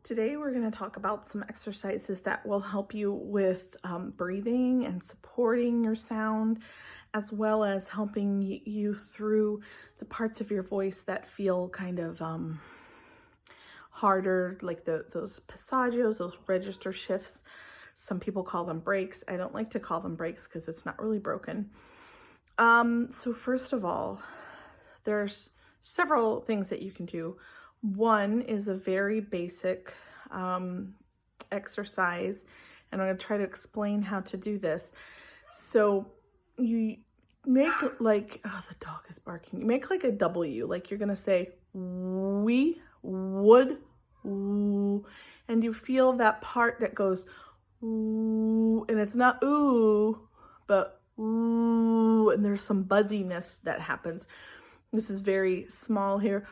Today we're going to talk about some exercises that will help you with breathing and supporting your sound, as well as helping you through the parts of your voice that feel kind of harder, like those passagios, those register shifts. Some people call them breaks. I don't like to call them breaks because it's not really broken. So first of all, there's several things that you can do. One is a very basic exercise, and I'm going to try to explain how to do this. So you make like, oh, the dog is barking. You make like a W, like you're going to say we would, and you feel that part that goes, and it's not ooh, but ooh, and there's some buzziness that happens. This is very small here.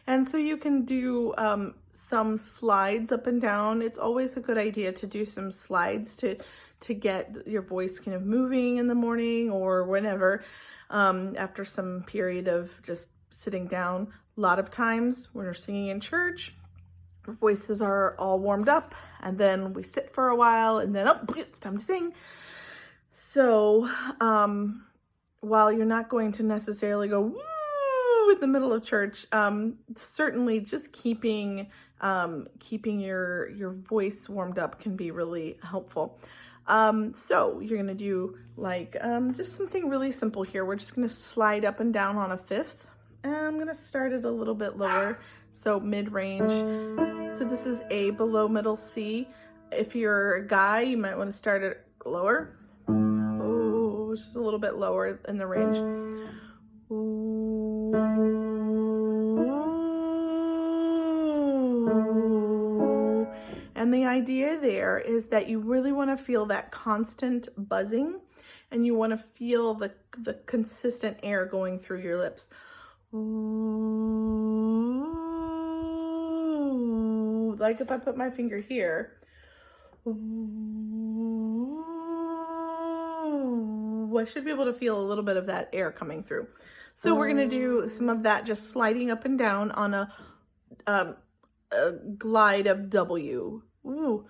And so you can do some slides up and down. It's always a good idea to do some slides to get your voice kind of moving in the morning or whenever, after some period of just sitting down. A lot of times when we're singing in church, our voices are all warmed up, and then we sit for a while, and then, oh, it's time to sing. So while you're not going to necessarily go woo in the middle of church, certainly just keeping your voice warmed up can be really helpful. So you're going to do like just something really simple here. We're just going to slide up and down on a fifth. And I'm going to start it a little bit lower, so mid-range. So this is A below middle C. If you're a guy, you might want to start it lower. Oh, it's just a little bit lower in the range. Ooh. And the idea there is that you really want to feel that constant buzzing, and you want to feel the consistent air going through your lips. Ooh, like if I put my finger here, ooh, I should be able to feel a little bit of that air coming through. So we're going to do some of that, just sliding up and down on a glide of W. Ooh.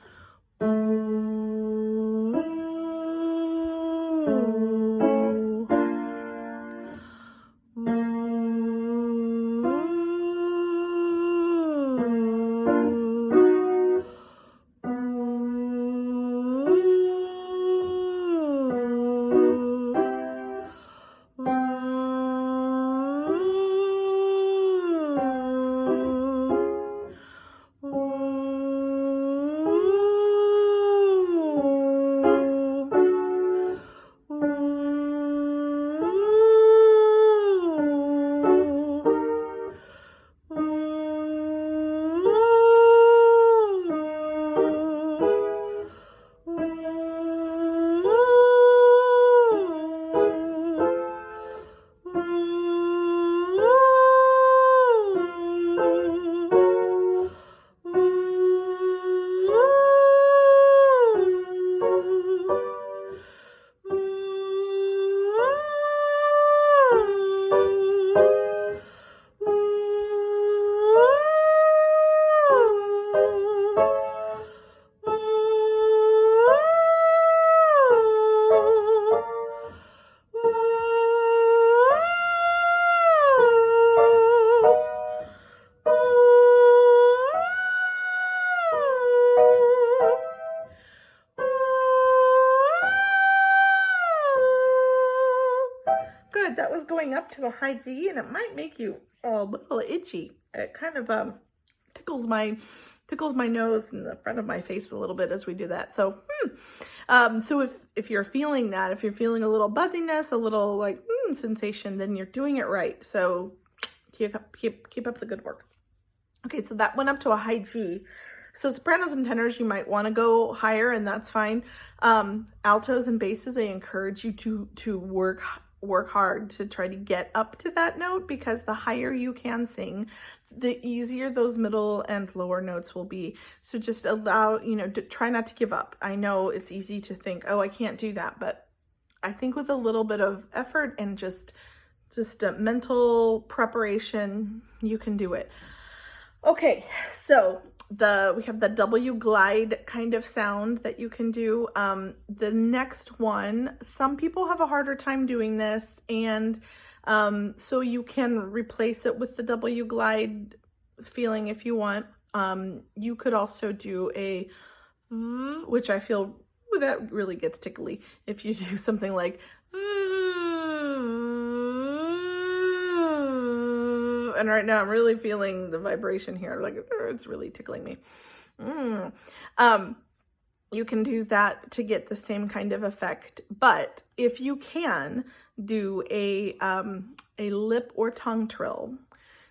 Good. That was going up to a high G, and it might make you a little itchy. It kind of tickles my nose and the front of my face a little bit as we do that. So, so if you're feeling that, if you're feeling a little buzziness, a little like sensation, then you're doing it right. So keep up the good work. Okay, so that went up to a high G. So sopranos and tenors, you might want to go higher, and that's fine. Altos and basses, I encourage you to work work hard to try to get up to that note, because the higher you can sing, the easier those middle and lower notes will be. So just allow, try not to give up. I know it's easy to think, oh, I can't do that, but I think with a little bit of effort and just a mental preparation, you can do it. Okay, so we have the W glide kind of sound that you can do. The next one, some people have a harder time doing this, and so you can replace it with the W glide feeling if you want. You could also do a, which I feel that really gets tickly if you do something like, and right now I'm really feeling the vibration here, like it's really tickling me. You can do that to get the same kind of effect, but if you can do a lip or tongue trill,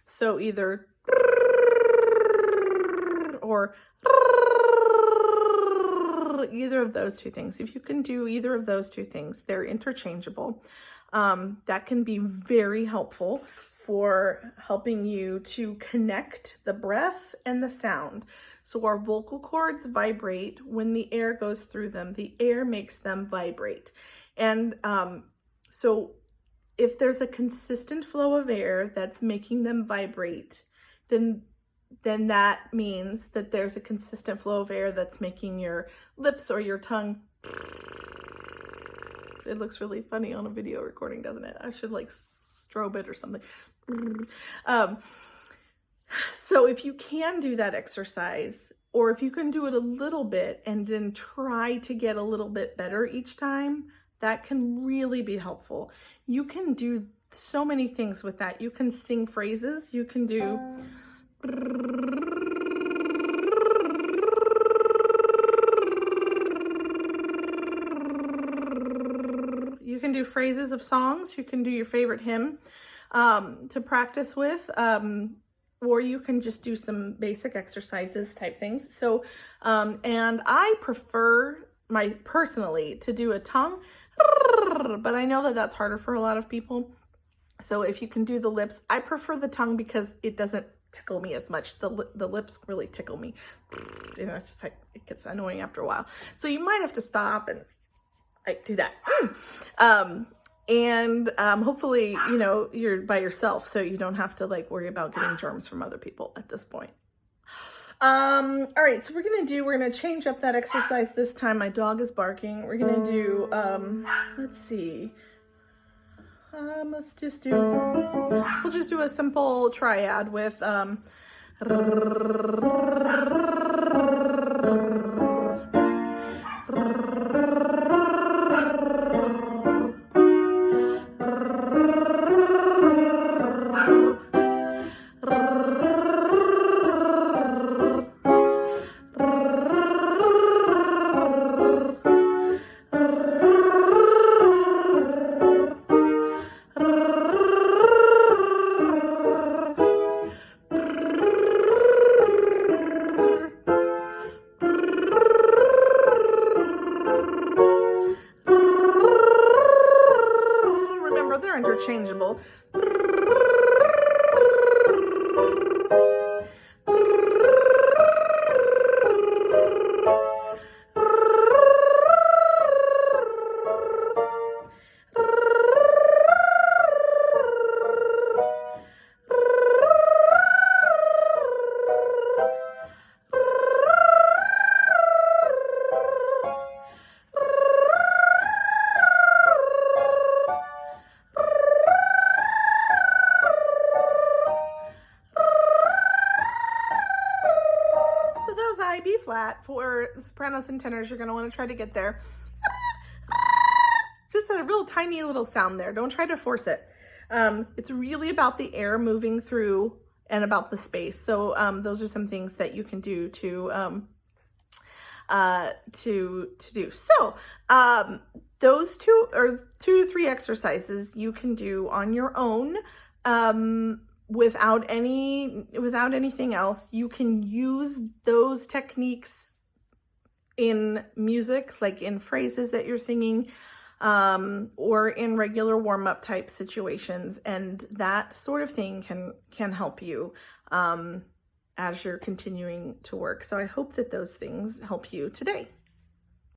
so either or either of those two things. If you can do either of those two things, they're interchangeable. That can be very helpful for helping you to connect the breath and the sound. So our vocal cords vibrate when the air goes through them. The air makes them vibrate. And so if there's a consistent flow of air that's making them vibrate, then that means that there's a consistent flow of air that's making your lips or your tongue. It looks really funny on a video recording, doesn't it? I should like strobe it or something. So if you can do that exercise, or if you can do it a little bit and then try to get a little bit better each time, that can really be helpful. You can do so many things with that. You can sing phrases. You can do phrases of songs. You can do your favorite hymn to practice with, or you can just do some basic exercises type things. So, and I prefer personally to do a tongue, but I know that that's harder for a lot of people. So if you can do the lips, I prefer the tongue because it doesn't tickle me as much. The lips really tickle me. It's just like, it gets annoying after a while. So you might have to stop and like do that. And hopefully, you're by yourself, so you don't have to like worry about getting germs from other people at this point. All right, so we're gonna change up that exercise this time. My dog is barking. We're gonna do, let's see. We'll just do a simple triad with, interchangeable. B flat for sopranos and tenors, you're going to want to try to get there. Just a real tiny little sound there. Don't try to force it. It's really about the air moving through and about the space. So those are some things that you can do to do. So those two or 2 to 3 exercises you can do on your own. Without anything else. You can use those techniques in music, like in phrases that you're singing. or in regular warm-up type situations. And that sort of thing can help you as you're continuing to work. So I hope that those things help you today.